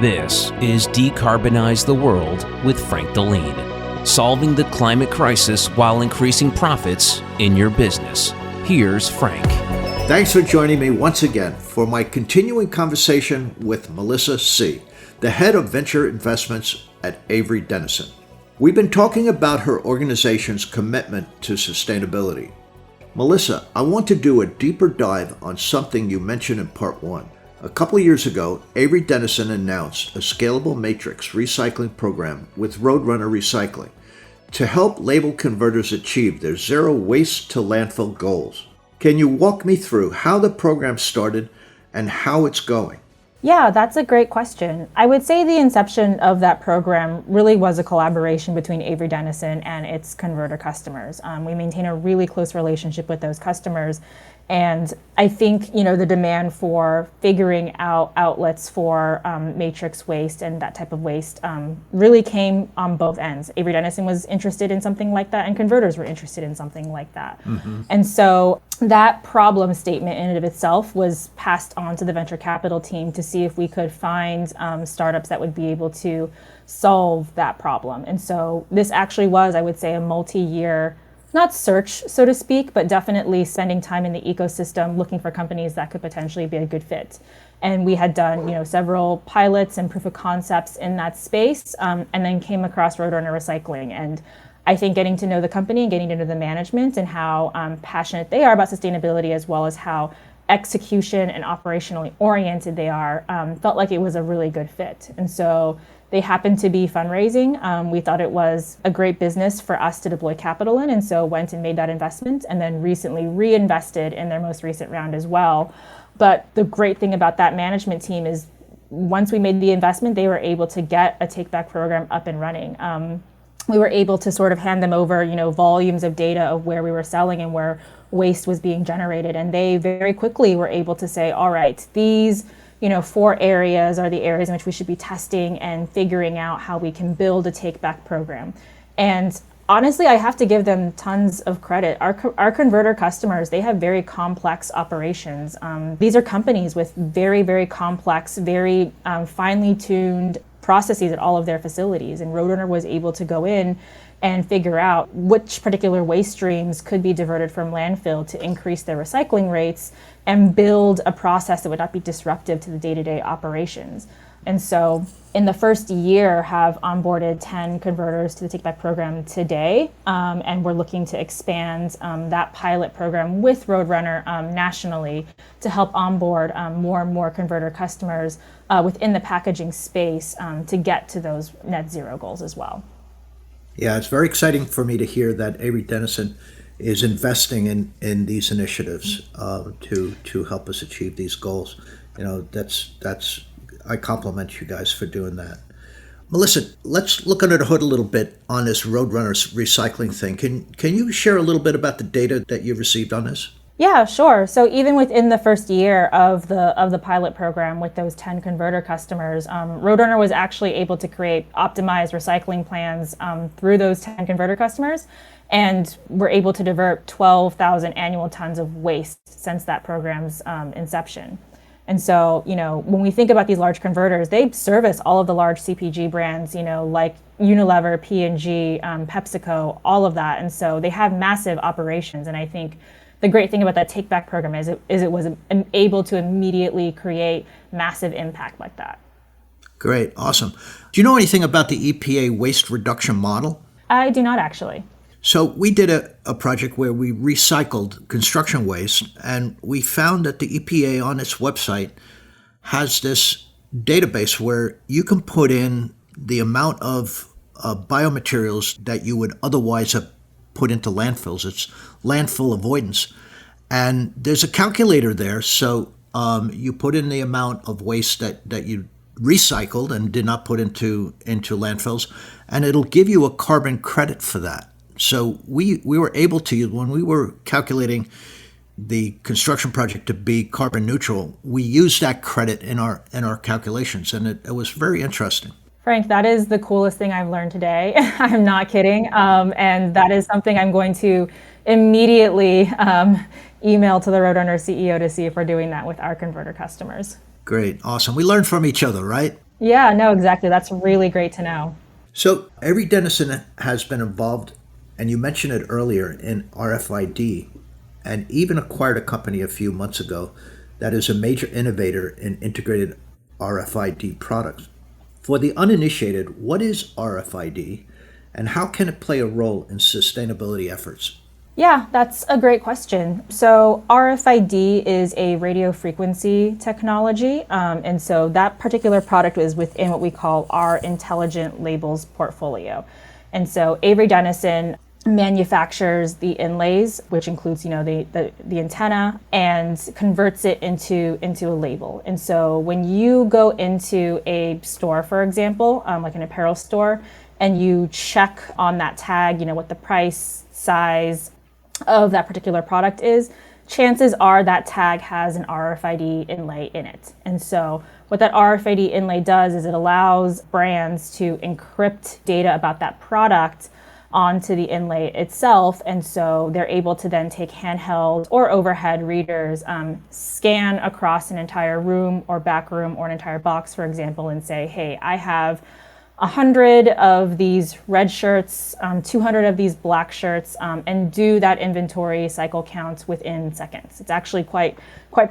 This is Decarbonize the World with Frank Deline, solving the climate crisis while increasing profits in your business. Here's Frank. Thanks for joining me once again for my continuing conversation with Melissa Tse, the head of venture investments at Avery Dennison. We've been talking about her organization's commitment to sustainability. Melissa, I want to do a deeper dive on something you mentioned in part one. A couple of years ago, Avery Dennison announced a scalable matrix recycling program with Roadrunner Recycling to help label converters achieve their zero waste to landfill goals. Can you walk me through how the program started and how it's going? Yeah, that's a great question. I would say the inception of that program really was a collaboration between Avery Dennison and its converter customers. We maintain a really close relationship with those customers. And I think, the demand for figuring out outlets for matrix waste and that type of waste really came on both ends. Avery Dennison was interested in something like that, and converters were interested in something like that. And so that problem statement in and of itself was passed on to the venture capital team to see if we could find startups that would be able to solve that problem. And so this actually was, I would say, a multi-year not search, so to speak, but definitely spending time in the ecosystem looking for companies that could potentially be a good fit. And we had done, several pilots and proof of concepts in that space, and then came across Roadrunner Recycling. And I think getting to know the company and getting to know the management and how passionate they are about sustainability, as well as how execution and operationally oriented they are, felt like it was a really good fit. And so they happened to be fundraising. We thought it was a great business for us to deploy capital in, and so went and made that investment, and then recently reinvested in their most recent round as well. But the great thing about that management team is once we made the investment, they were able to get a take-back program up and running. We were able to sort of hand them over, volumes of data of where we were selling and where waste was being generated. And they very quickly were able to say, all right, these 4 areas are the areas in which we should be testing and figuring out how we can build a take-back program. And honestly, I have to give them tons of credit. Our converter customers, they have very complex operations. These are companies with very, very complex, very finely tuned processes at all of their facilities. And Roadrunner was able to go in and figure out which particular waste streams could be diverted from landfill to increase their recycling rates and build a process that would not be disruptive to the day-to-day operations. And so in the first year have onboarded 10 converters to the Take Back program today. And we're looking to expand that pilot program with Roadrunner nationally to help onboard more and more converter customers within the packaging space to get to those net zero goals as well. Yeah, it's very exciting for me to hear that Avery Dennison is investing in these initiatives to help us achieve these goals. That's I compliment you guys for doing that. Melissa, let's look under the hood a little bit on this Roadrunner recycling thing. Can you share a little bit about the data that you've received on this? Yeah, sure. So even within the first year of the pilot program with those 10 converter customers, Roadrunner was actually able to create optimized recycling plans through those 10 converter customers, and we're able to divert 12,000 annual tons of waste since that program's inception. And so, when we think about these large converters, they service all of the large CPG brands, like Unilever, P&G, PepsiCo, all of that. And so they have massive operations. And I think the great thing about that Take Back program is it was able to immediately create massive impact like that. Great. Awesome. Do you know anything about the EPA waste reduction model? I do not actually. So we did a project where we recycled construction waste, and we found that the EPA on its website has this database where you can put in the amount of biomaterials that you would otherwise have put into landfills. It's landfill avoidance. And there's a calculator there. So you put in the amount of waste that you recycled and did not put into landfills, and it'll give you a carbon credit for that. So we were able to, when we were calculating the construction project to be carbon neutral, we used that credit in our calculations, and it was very interesting. Frank, that is the coolest thing I've learned today. I'm not kidding. And that is something I'm going to immediately email to the Roadrunner CEO to see if we're doing that with our converter customers. Great. Awesome. We learn from each other, right? Yeah, no, exactly. That's really great to know. So Avery Dennison has been involved, and you mentioned it earlier, in RFID, and even acquired a company a few months ago that is a major innovator in integrated RFID products. For the uninitiated, what is RFID and how can it play a role in sustainability efforts? Yeah, that's a great question. So, RFID is a radio frequency technology. And so, that particular product is within what we call our intelligent labels portfolio. And so, Avery Dennison manufactures the inlays, which includes, the antenna, and converts it into a label. And so, when you go into a store, for example, like an apparel store, and you check on that tag, what the price, size, of that particular product is, chances are that tag has an RFID inlay in it. And so what that RFID inlay does is it allows brands to encrypt data about that product onto the inlay itself. And so they're able to then take handheld or overhead readers, scan across an entire room or back room or an entire box, for example, and say, hey, I have 100 of these red shirts, 200 of these black shirts, and do that inventory cycle count within seconds. It's actually quite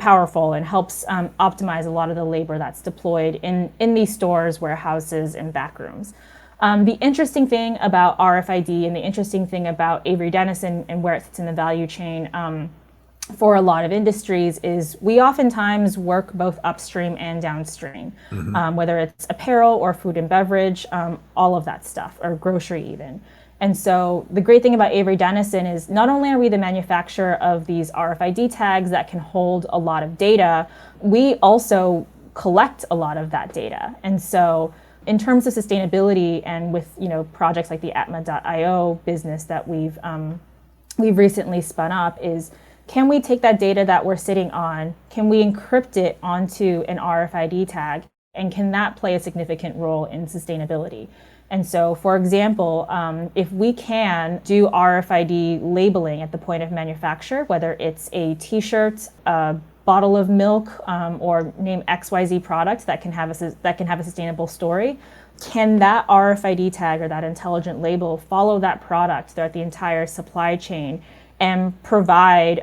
powerful and helps optimize a lot of the labor that's deployed in these stores, warehouses, and back rooms. The interesting thing about RFID and the interesting thing about Avery Dennison and where it sits in the value chain for a lot of industries is we oftentimes work both upstream and downstream, whether it's apparel or food and beverage, all of that stuff, or grocery even. And so the great thing about Avery Dennison is not only are we the manufacturer of these RFID tags that can hold a lot of data, we also collect a lot of that data. And so in terms of sustainability and with projects like the Atma.io business that we've recently spun up is, can we take that data that we're sitting on, can we encrypt it onto an RFID tag, and can that play a significant role in sustainability? And so, for example, if we can do RFID labeling at the point of manufacture, whether it's a t-shirt, a bottle of milk, or name XYZ product that can have a sustainable story, can that RFID tag or that intelligent label follow that product throughout the entire supply chain and provide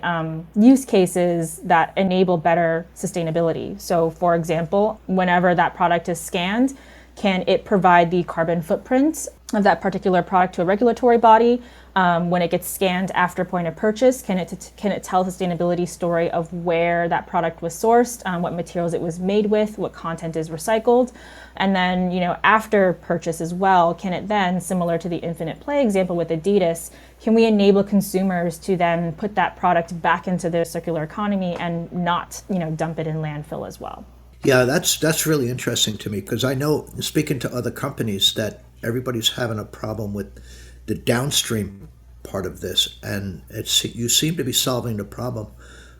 use cases that enable better sustainability? So for example, whenever that product is scanned, can it provide the carbon footprint of that particular product to a regulatory body? When it gets scanned after point of purchase, can it tell a sustainability story of where that product was sourced, what materials it was made with, what content is recycled? And then, after purchase as well, can it then, similar to the infinite play example with Adidas, can we enable consumers to then put that product back into their circular economy and not, dump it in landfill as well? Yeah, that's really interesting to me because I know, speaking to other companies, that everybody's having a problem with the downstream part of this, and you seem to be solving the problem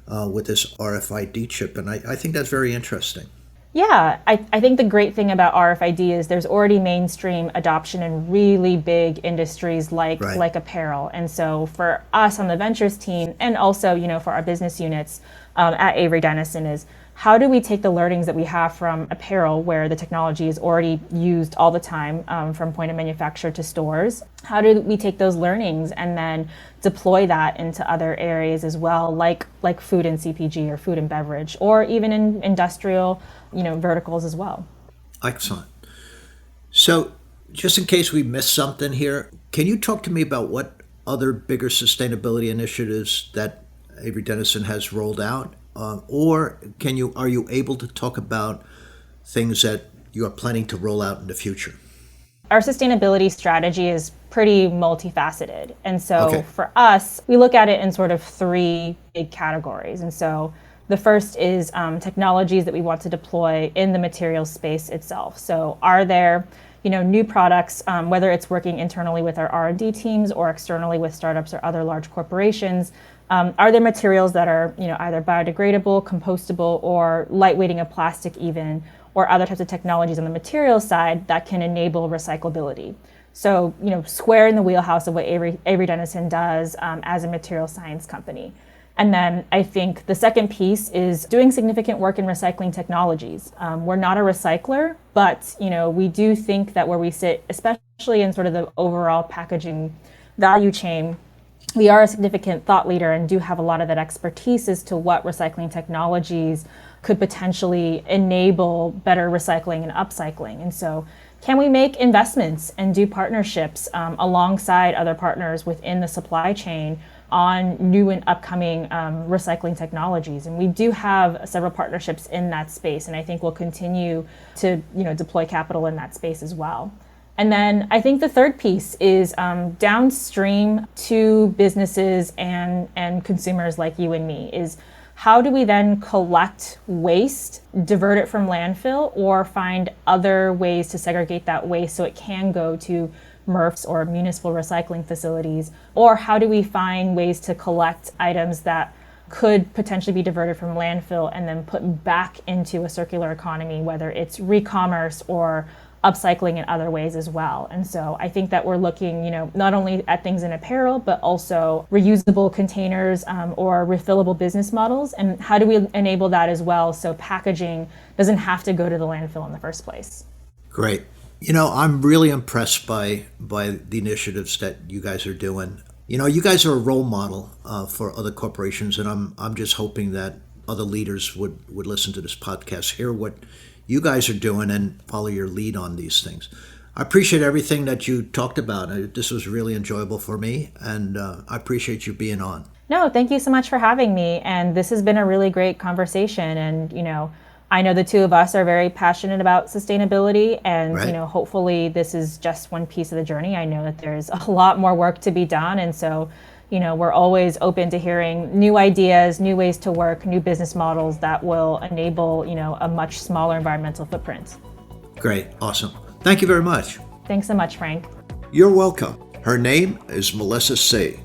with this RFID chip, and I think that's very interesting. Yeah, I think the great thing about RFID is there's already mainstream adoption in really big industries like apparel. And so for us on the ventures team, and also for our business units at Avery Dennison, is how do we take the learnings that we have from apparel, where the technology is already used all the time, from point of manufacture to stores? How do we take those learnings and then deploy that into other areas as well, like food and CPG or food and beverage, or even in industrial, verticals as well? Excellent. So just in case we missed something here, can you talk to me about what other bigger sustainability initiatives that Avery Dennison has rolled out? Or are you able to talk about things that you are planning to roll out in the future? Our sustainability strategy is pretty multifaceted. And so for us, we look at it in sort of three big categories. And so the first is technologies that we want to deploy in the materials space itself. So are there new products, whether it's working internally with our R&D teams or externally with startups or other large corporations, are there materials that are either biodegradable, compostable, or lightweighting of plastic even, or other types of technologies on the materials side that can enable recyclability? So square in the wheelhouse of what Avery Dennison does as a material science company. And then I think the second piece is doing significant work in recycling technologies. We're not a recycler, but we do think that where we sit, especially in sort of the overall packaging value chain, we are a significant thought leader and do have a lot of that expertise as to what recycling technologies could potentially enable better recycling and upcycling. And so can we make investments and do partnerships alongside other partners within the supply chain on new and upcoming recycling technologies? And we do have several partnerships in that space, and I think we'll continue to deploy capital in that space as well. And then I think the third piece is downstream to businesses and consumers like you and me is how do we then collect waste, divert it from landfill, or find other ways to segregate that waste so it can go to MRFs or municipal recycling facilities? Or how do we find ways to collect items that could potentially be diverted from landfill and then put back into a circular economy, whether it's re-commerce or upcycling in other ways as well. And so I think that we're looking, not only at things in apparel, but also reusable containers or refillable business models. And how do we enable that as well so packaging doesn't have to go to the landfill in the first place? Great. I'm really impressed by the initiatives that you guys are doing. You guys are a role model for other corporations, and I'm just hoping that other leaders would listen to this podcast, hear what you guys are doing, and follow your lead on these things. I appreciate everything that you talked about. This was really enjoyable for me, and I appreciate you being on. No, thank you so much for having me. And this has been a really great conversation. And, I know the two of us are very passionate about sustainability, and, right. Hopefully this is just one piece of the journey. I know that there's a lot more work to be done. And so, we're always open to hearing new ideas, new ways to work, new business models that will enable, a much smaller environmental footprint. Great. Awesome. Thank you very much. Thanks so much, Frank. You're welcome. Her name is Melissa Tse,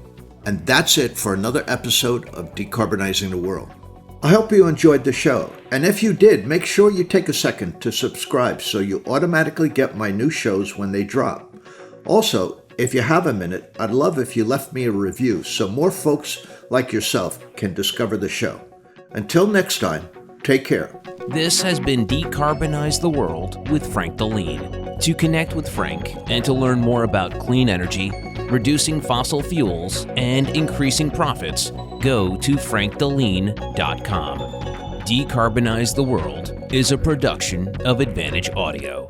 and that's it for another episode of Decarbonizing the World. I hope you enjoyed the show, and if you did, make sure you take a second to subscribe so you automatically get my new shows when they drop. Also, if you have a minute, I'd love if you left me a review so more folks like yourself can discover the show. Until next time, take care. This has been Decarbonize the World with Frank Deline. To connect with Frank and to learn more about clean energy, reducing fossil fuels, and increasing profits, go to frankdeline.com. Decarbonize the World is a production of Advantage Audio.